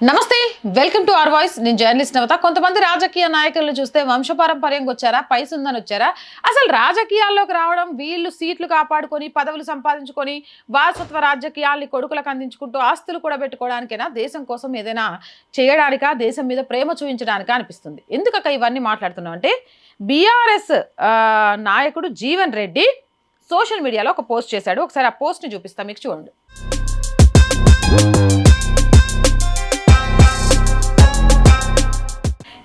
నమస్తే, welcome to our voice. నేను journalist నవత. కొంతమంది రాజకీయ నాయకులను చూస్తే వంశపారంపర్యంగా వచ్చారా, పైస ఉందని వచ్చారా? అసలు రాజకీయాల్లోకి రావడం, వీళ్ళు సీట్లు కాపాడుకొని పదవులు సంపాదించుకొని వారసత్వ రాజకీయాల్ని కొడుకులకు అందించుకుంటూ ఆస్తులు కూడా పెట్టుకోవడానికైనా, దేశం కోసం ఏదైనా చేయడానికా, దేశం మీద ప్రేమ చూపించడానికా అనిపిస్తుంది. ఎందుకక్క ఇవన్నీ మాట్లాడుతున్నాం అంటే, బీఆర్ఎస్ నాయకుడు జీవన్ రెడ్డి సోషల్ మీడియాలో ఒక పోస్ట్ చేశాడు. ఒకసారి ఆ పోస్ట్ని చూపిస్తాం, మీకు చూడండి.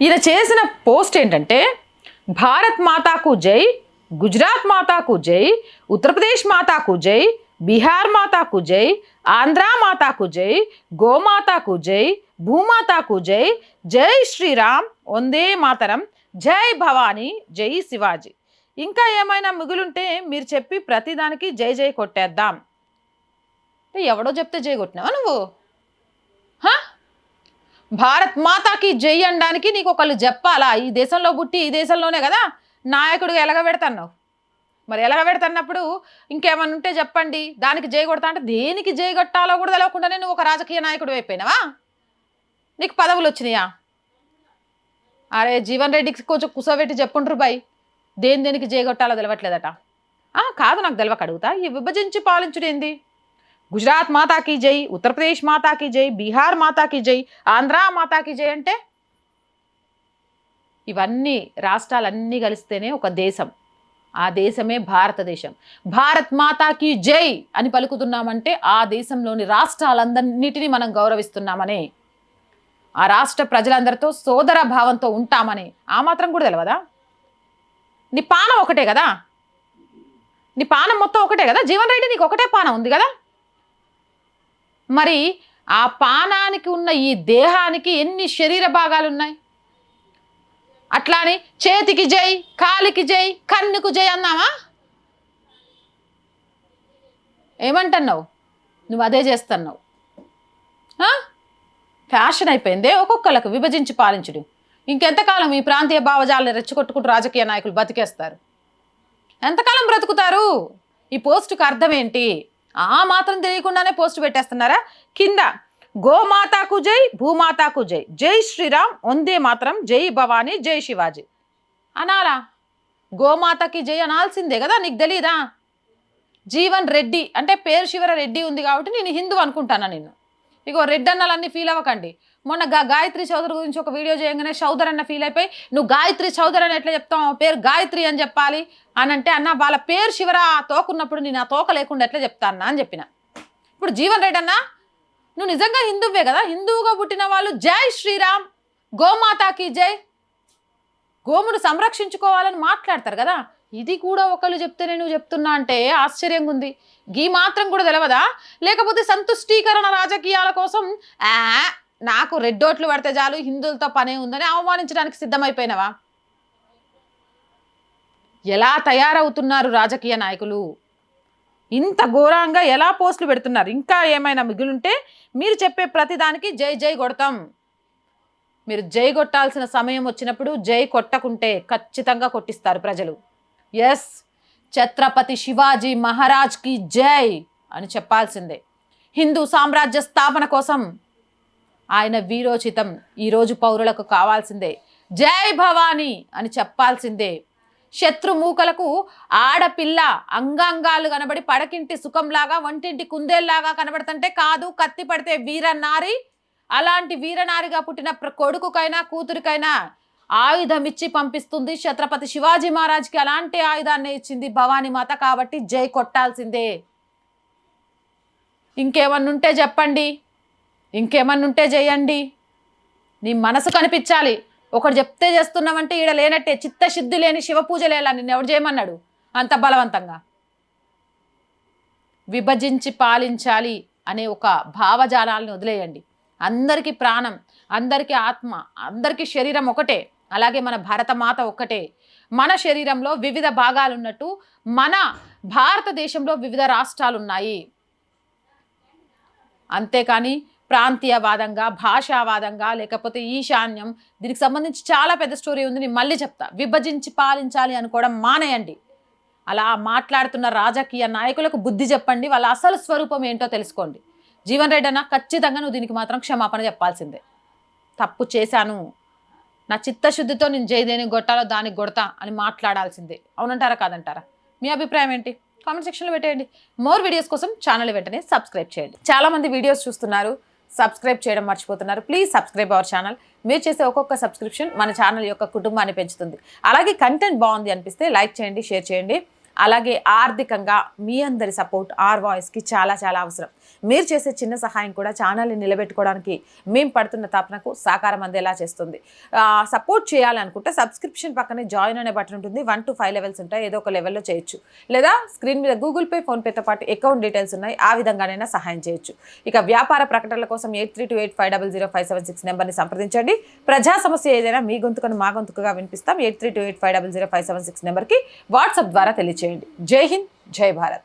ఈయన చేసిన పోస్ట్ ఏంటంటే, భారత్ మాతాకు జై, గుజరాత్ మాతాకు జై, ఉత్తరప్రదేశ్ మాతాకు జై, బీహార్ మాతాకు జై, ఆంధ్ర మాతాకు జై, గోమాతాకు జై, భూమాతాకు జై, జై శ్రీరామ్, వందే మాతరం, జై భవానీ, జై శివాజీ. ఇంకా ఏమైనా మిగులుంటే మీరు చెప్పి ప్రతిదానికి జై జై కొట్టేద్దాం. ఎవడో చెప్తే జై కొట్టినావా నువ్వు? భారత్ మాతాకి జై అనడానికి నీకు ఒకళ్ళు చెప్పాలా? ఈ దేశంలో పుట్టి ఈ దేశంలోనే కదా నాయకుడిగా ఎలగబెడతావు. మరి ఎలగబెడుతున్నప్పుడు ఇంకేమన్నా ఉంటే చెప్పండి, దానికి జై కొడతా అంటే దేనికి జై కొట్టాలో కూడా తెలియకుండానే నువ్వు ఒక రాజకీయ నాయకుడు అయిపోయినావా? నీకు పదవులు వచ్చినాయా? అరే జీవన్ రెడ్డికి కొంచెం కుసోబెట్టి చెప్పుండ్రు బాయ్, దేనికి జై కొట్టాలో తెలియట్లేదట. కాదు, నాకు తెలియక అడుగుతా. ఈ విభజించి పాలించుడు ఏంది? గుజరాత్ మాతాకి జై, ఉత్తరప్రదేశ్ మాతాకి జై, బీహార్ మాతాకి జై, ఆంధ్ర మాతాకి జై అంటే ఇవన్నీ రాష్ట్రాలన్నీ కలిస్తేనే ఒక దేశం. ఆ దేశమే భారతదేశం. భారత్ మాతాకి జై అని పలుకుతున్నామంటే ఆ దేశంలోని రాష్ట్రాలందరిన్నిటినీ మనం గౌరవిస్తున్నామని, ఆ రాష్ట్ర ప్రజలందరితో సోదర భావంతో ఉంటామని ఆ మాత్రం కూడా తెలియదా? నీ పానం ఒకటే కదా, నీ పానం మొత్తం ఒకటే కదా. జీవన్ రెడ్డి నీకు ఒకటే పానం ఉంది కదా. మరి ఆ పానానికి ఉన్న ఈ దేహానికి ఎన్ని శరీర భాగాలు ఉన్నాయి? అట్లానే చేతికి జై, కాలికి జై, కన్నుకు జై అన్నావా? ఏమంటున్నావు? నువ్వు అదే చేస్తున్నావు. ఫ్యాషన్ అయిపోయిందే ఒక్కొక్కళ్ళకు విభజించి పాలించుడు. ఇంకెంతకాలం ఈ ప్రాంతీయ భావజాలను రెచ్చగొట్టుకుంటూ రాజకీయ నాయకులు బతికేస్తారు? ఎంతకాలం బ్రతుకుతారు? ఈ పోస్టుకు అర్థం ఏంటి? ఆ మాత్రం తెలియకుండానే పోస్ట్ పెట్టేస్తున్నారా? కింద గోమాతాకు జై, భూమాతాకు జై, జై శ్రీరామ్, వందే మాత్రం, జై భవానీ, జై శివాజీ అనాలా? గోమాతకి జై అనాల్సిందే కదా, నీకు తెలీదా? జీవన్ రెడ్డి అంటే పేరు శివర రెడ్డి ఉంది కాబట్టి నేను హిందూ అనుకుంటాను. నిన్ను ఇగో రెడ్డి అన్నాలన్నీ ఫీల్ అవ్వకండి. మొన్న గాయత్రి చౌదరి గురించి ఒక వీడియో చేయగానే చౌదరి అన్న ఫీల్ అయిపోయి, నువ్వు గాయత్రి చౌదరి అని ఎట్లా చెప్తావు, పేరు గాయత్రి అని చెప్పాలి అని అంటే, అన్న వాళ్ళ పేరు శివరా తోకున్నప్పుడు నేను ఆ తోక లేకుండా ఎట్లా చెప్తాను అని చెప్పిన. ఇప్పుడు జీవన్ రెడ్డి అన్న నువ్వు నిజంగా హిందువే కదా, హిందువుగా పుట్టిన వాళ్ళు జై శ్రీరామ్, గోమాతాకి జై, గోమును సంరక్షించుకోవాలని మాట్లాడతారు కదా. ఇది కూడా ఒకళ్ళు చెప్తేనే నువ్వు చెప్తున్నా అంటే ఆశ్చర్యంగా ఉంది. గీ మాత్రం కూడా తెలియదా? లేకపోతే సంతుష్టీకరణ రాజకీయాల కోసం నాకు రెడ్డోట్లు పడితే చాలు, హిందువులతో పనే ఉందని అవమానించడానికి సిద్ధమైపోయినవా? ఎలా తయారవుతున్నారు రాజకీయ నాయకులు? ఇంత ఘోరంగా ఎలా పోస్టులు పెడుతున్నారు? ఇంకా ఏమైనా మిగులుంటే మీరు చెప్పే ప్రతిదానికి జై జై కొడతాం. మీరు జై కొట్టాల్సిన సమయం వచ్చినప్పుడు జై కొట్టకుంటే ఖచ్చితంగా కొట్టిస్తారు ప్రజలు. ఎస్, ఛత్రపతి శివాజీ మహారాజ్కి జై అని చెప్పాల్సిందే. హిందూ సామ్రాజ్య స్థాపన కోసం ఆయన వీరోచితం ఈరోజు పౌరులకు కావాల్సిందే. జై భవానీ అని చెప్పాల్సిందే. శత్రుమూకలకు ఆడపిల్ల అంగాంగాలు కనబడి పడకింటి సుఖంలాగా వంటింటి కుందేల్లాగా కనబడుతుంటే కాదు, కత్తి పడితే వీరనారి, అలాంటి వీరనారిగా పుట్టిన కొడుకుకైనా కూతురికైనా ఆయుధం ఇచ్చి పంపిస్తుంది ఛత్రపతి శివాజీ మహారాజ్కి. అలాంటి ఆయుధాన్ని ఇచ్చింది భవానీ మాత కాబట్టి జై కొట్టాల్సిందే. ఇంకేమన్నుంటే చెప్పండి, ఇంకేమన్నుంటే చేయండి. నీ మనసు కనిపించాలి. ఒకటి చెప్తే చేస్తున్నామంటే ఈడ లేనట్టే. చిత్తశుద్ధి లేని శివపూజ లేలా నిన్ను ఎవడు చేయమన్నాడు అంత బలవంతంగా? విభజించి పాలించాలి అనే ఒక భావజాలాన్ని వదిలేయండి. అందరికీ ప్రాణం, అందరికీ ఆత్మ, అందరికీ శరీరం ఒకటే. అలాగే మన భారతమాత ఒక్కటే. మన శరీరంలో వివిధ భాగాలు ఉన్నట్టు మన భారతదేశంలో వివిధ రాష్ట్రాలు ఉన్నాయి. అంతేకాని ప్రాంతీయవాదంగా, భాషావాదంగా, లేకపోతే ఈశాన్యం, దీనికి సంబంధించి చాలా పెద్ద స్టోరీ ఉంది, నేను మళ్ళీ చెప్తా. విభజించి పాలించాలి అనుకోవడం మానేయండి. అలా మాట్లాడుతున్న రాజకీయ నాయకులకు బుద్ధి చెప్పండి. వాళ్ళ అసలు స్వరూపం ఏంటో తెలుసుకోండి. జీవన్ రెడ్డి అన్న ఖచ్చితంగా నువ్వు దీనికి మాత్రం క్షమాపణ చెప్పాల్సిందే. తప్పు చేశాను, నా చిత్తశుద్ధితో నేను జయదేని కొట్టాలో దానికి కొడతా అని మాట్లాడాల్సిందే. అవునంటారా కాదంటారా? మీ అభిప్రాయం ఏంటి? కామెంట్ సెక్షన్లో పెట్టేయండి. మోర్ వీడియోస్ కోసం ఛానల్ వెంటనే సబ్స్క్రైబ్ చేయండి. చాలామంది వీడియోస్ చూస్తున్నారు, సబ్స్క్రైబ్ చేయడం మర్చిపోతున్నారు. Please subscribe our channel. మీరు చేసే ఒక్కొక్క సబ్స్క్రిప్షన్ మన ఛానల్ యొక్క కుటుంబాన్ని పెంచుతుంది. అలాగే కంటెంట్ బాగుంది అనిపిస్తే లైక్ చేయండి, షేర్ చేయండి. అలాగే ఆర్థికంగా మీ అందరి సపోర్ట్ ఆర్ వాయిస్కి చాలా చాలా అవసరం. మీరు చేసే చిన్న సహాయం కూడా ఛానల్ని నిలబెట్టుకోవడానికి మేము పడుతున్న తపనకు సహకారం అందేలా చేస్తుంది. సపోర్ట్ చేయాలనుకుంటే సబ్స్క్రిప్షన్ పక్కనే జాయిన్ అనే బటన్ ఉంటుంది. 1 to 5 లెవెల్స్ ఉంటాయి. ఏదో ఒక లెవెల్లో చేయొచ్చు. లేదా స్క్రీన్ మీద గూగుల్ పే, ఫోన్పేతో పాటు అకౌంట్ డీటెయిల్స్ ఉన్నాయి. ఆ విధంగానైనా సహాయం చేయొచ్చు. ఇక వ్యాపార ప్రకటనల కోసం 8328500576 నెంబర్ని సంప్రదించండి. ప్రజా సమస్య ఏదైనా మీ గొంతుకను మా గొంతుకుగా వినిపిస్తాం. 8328500576 నెంబర్కి వాట్సాప్ ద్వారా తెలియజేయండి. జై హింద్, జై భారత్.